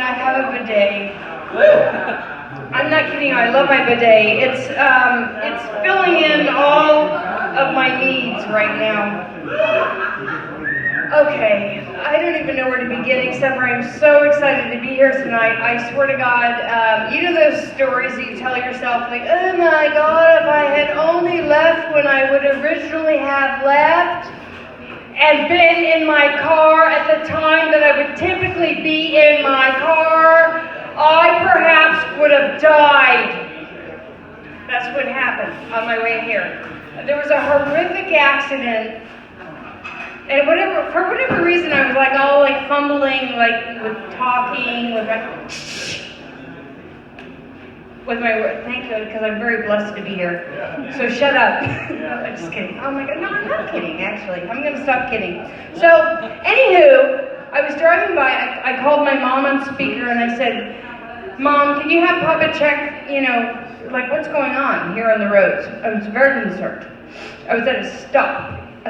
I have a bidet. I'm not kidding, I love my bidet. It's filling in all of my needs right now. Okay, I don't even know where to begin except for I'm so excited to be here tonight. I swear to God, you know those stories that you tell yourself, like, oh my God, if I had only left when I would originally have left and been in my car at the time that I would typically be in my car, I perhaps would have died. That's what happened on my way here. There was a horrific accident. And for whatever reason, I was like all like fumbling, like with talking, with my word. Thank you, because I'm very blessed to be here. So shut up. I'm just kidding. Oh my God, no, I'm not kidding. Actually, I'm gonna stop kidding. So, anywho, I was driving by. I called my mom on speaker and I said, "Mom, can you have Papa check? You know, like what's going on here on the roads?" I was very concerned. I was at a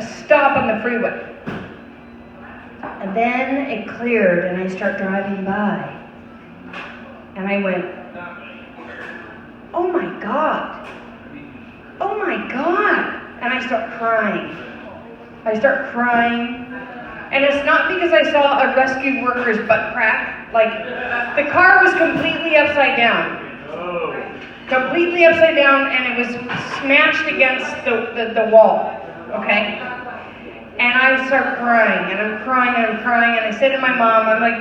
stop on the freeway. And then it cleared and I start driving by. And I went, oh my God. Oh my God. And I start crying. And it's not because I saw a rescue worker's butt crack. Like, the car was completely upside down. Completely upside down, and it was smashed against the wall. Okay? And I start crying, and I'm crying, and I say to my mom, I'm like,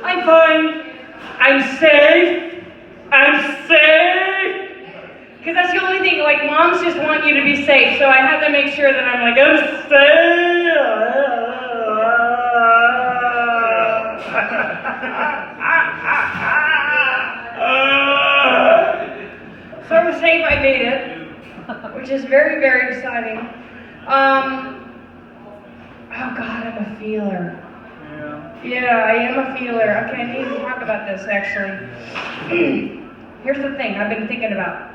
I'm fine, I'm safe, because that's the only thing, like, moms just want you to be safe, so I have to make sure that I'm like, I'm safe. So I'm safe, I made it, which is very, very exciting. Oh God, I'm a feeler. Yeah, I am a feeler. Okay, I need to talk about this actually. Here's the thing I've been thinking about.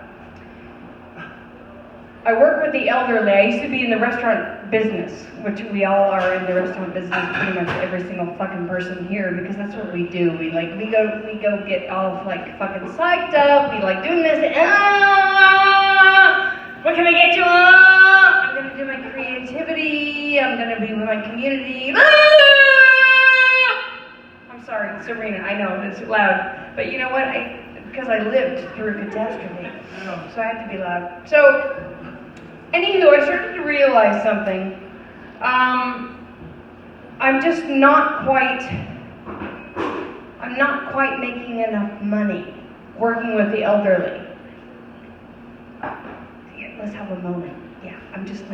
I work with the elderly. I used to be in the restaurant business, which we all are in the restaurant business, pretty much every single fucking person here, because that's what we do. We go get all like fucking psyched up. We like doing this. What can I get you? I'm gonna do my creativity. I'm gonna be with my community. I'm sorry, Serena. I know it's loud, but you know what? Because I lived through a catastrophe, so I have to be loud. So, anywho, I started to realize something. I'm just not quite making enough money working with the elderly. Let's have a moment. Yeah, I'm just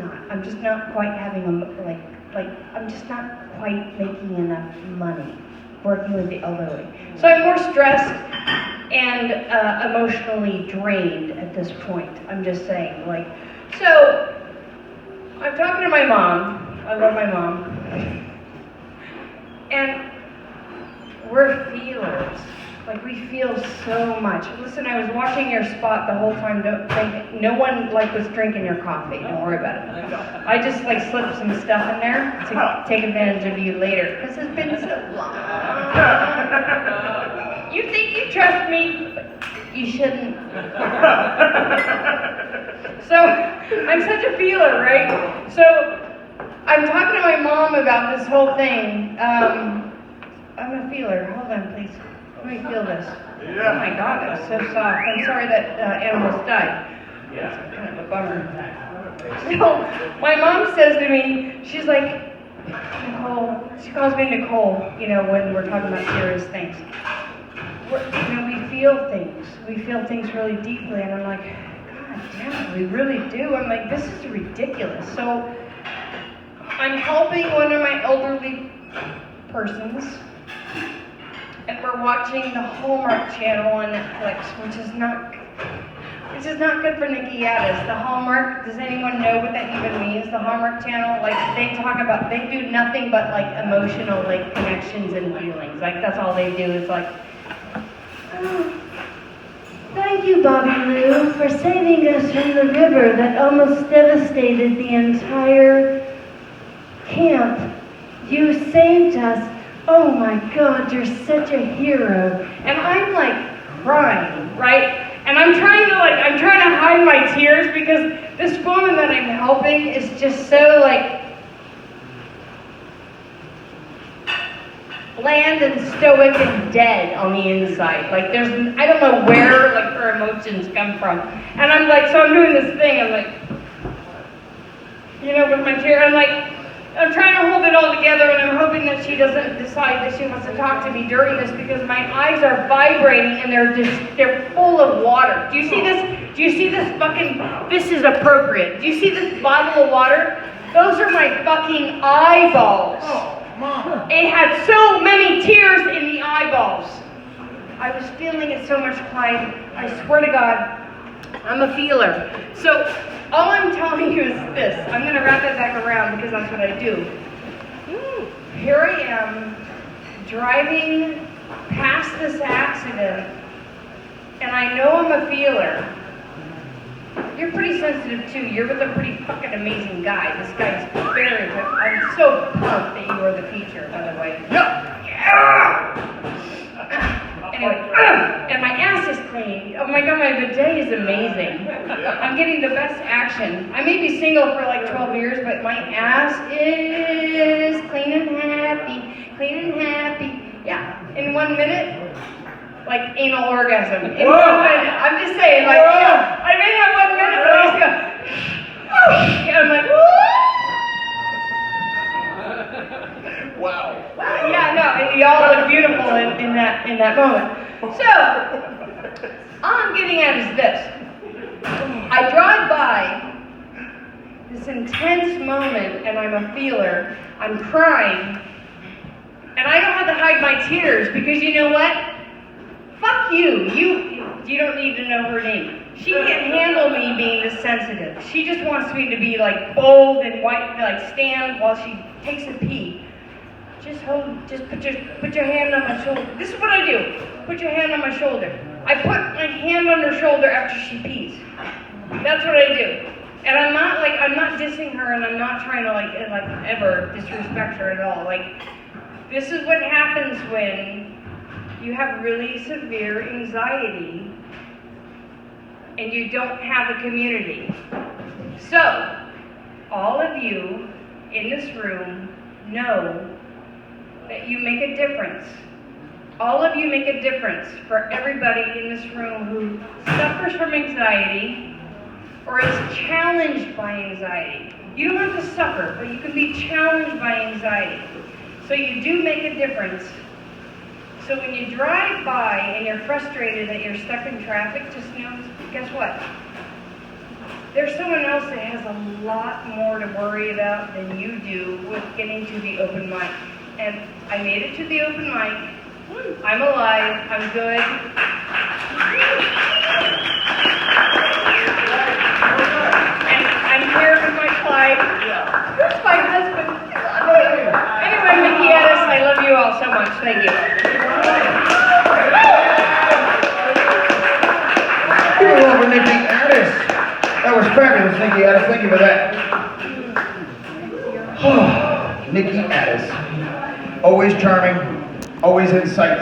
not quite having I'm just not quite making enough money working with the elderly. So I'm more stressed and emotionally drained at this point. I'm just saying, like, so I'm talking to my mom. I love my mom. And we're feelers. Like, we feel so much. Listen, I was watching your spot the whole time. No one, like, was drinking your coffee. Don't worry about it. I just, like, slipped some stuff in there to take advantage of you later. Because it's been so long. You think you trust me, but you shouldn't. So, I'm such a feeler, right? So, I'm talking to my mom about this whole thing. I'm a feeler. Hold on, please. Let me feel this. Yeah. Oh my God, that was so soft. I'm sorry that animals died. Yeah. It's kind of a bummer. So, my mom says to me, she's like, Nicole, she calls me Nicole, you know, when we're talking about serious things. We feel things. We feel things really deeply, and I'm like, God damn it, we really do. I'm like, this is ridiculous. So, I'm helping one of my elderly persons, and we're watching the Hallmark Channel on Netflix, which is not good for Nikki Yaddis. The Hallmark, does anyone know what that even means? The Hallmark Channel, like, they do nothing but, like, emotional, like, connections and feelings. Like, that's all they do is, like, oh, thank you, Bobby Lou, for saving us from the river that almost devastated the entire camp. You saved us oh my God, you're such a hero. And I'm like crying, right? And I'm trying to hide my tears because this woman that I'm helping is just so like bland and stoic and dead on the inside. Like I don't know where like her emotions come from. And I'm like, so I'm doing this thing, I'm like, with my tear, I'm trying to hold it all together, and I'm hoping that she doesn't decide that she wants to talk to me during this because my eyes are vibrating and they're full of water. Do you see this? Do you see this this is appropriate. Do you see this bottle of water? Those are my fucking eyeballs. Oh, Mom. It had so many tears in the eyeballs. I was feeling it so much, Clyde. I swear to God, I'm a feeler. So all I'm telling you is this. I'm going to wrap it back around because that's what I do. Here I am driving past this accident, and I know I'm a feeler. You're pretty sensitive too. You're with a pretty fucking amazing guy. This guy's very good. I'm so pumped that you are the teacher, by the way. Anyway, and my ass is clean. Oh my God, my bidet is amazing. I'm getting the best action. I may be single for like 12 years, but my ass is clean and happy. Clean and happy. Yeah, in 1 minute, like anal orgasm. In 1 minute. I'm just saying, like, I may have 1 minute, but I just go, and I'm like, Wow. yeah, no, y'all look beautiful in that moment. So, all I'm getting at is this. I drive by this intense moment, and I'm a feeler. I'm crying, and I don't have to hide my tears because you know what? Fuck you. You don't need to know her name. She can't handle me being this sensitive. She just wants me to be like bold and white, like stand while she takes a pee. Just put your hand on my shoulder. This is what I do. Put your hand on my shoulder. I put my hand on her shoulder after she pees. That's what I do. And I'm not dissing her, and I'm not trying to like ever disrespect her at all. Like, this is what happens when you have really severe anxiety and you don't have a community. So, all of you in this room know that you make a difference. All of you make a difference for everybody in this room who suffers from anxiety or is challenged by anxiety. You don't have to suffer, but you can be challenged by anxiety. So you do make a difference. So when you drive by and you're frustrated that you're stuck in traffic, just know, guess what? There's someone else that has a lot more to worry about than you do with getting to the open mic. And I made it to the open mic. I'm alive. I'm good. And I'm here with my Clyde. Who's my husband? Anyway, Mickey Addis, I love you all so much. Thank you. Give it up for Nikki Addis. That was fabulous, Nikki Addis. Thank you for that. Nikki Addis. Always charming, always insightful.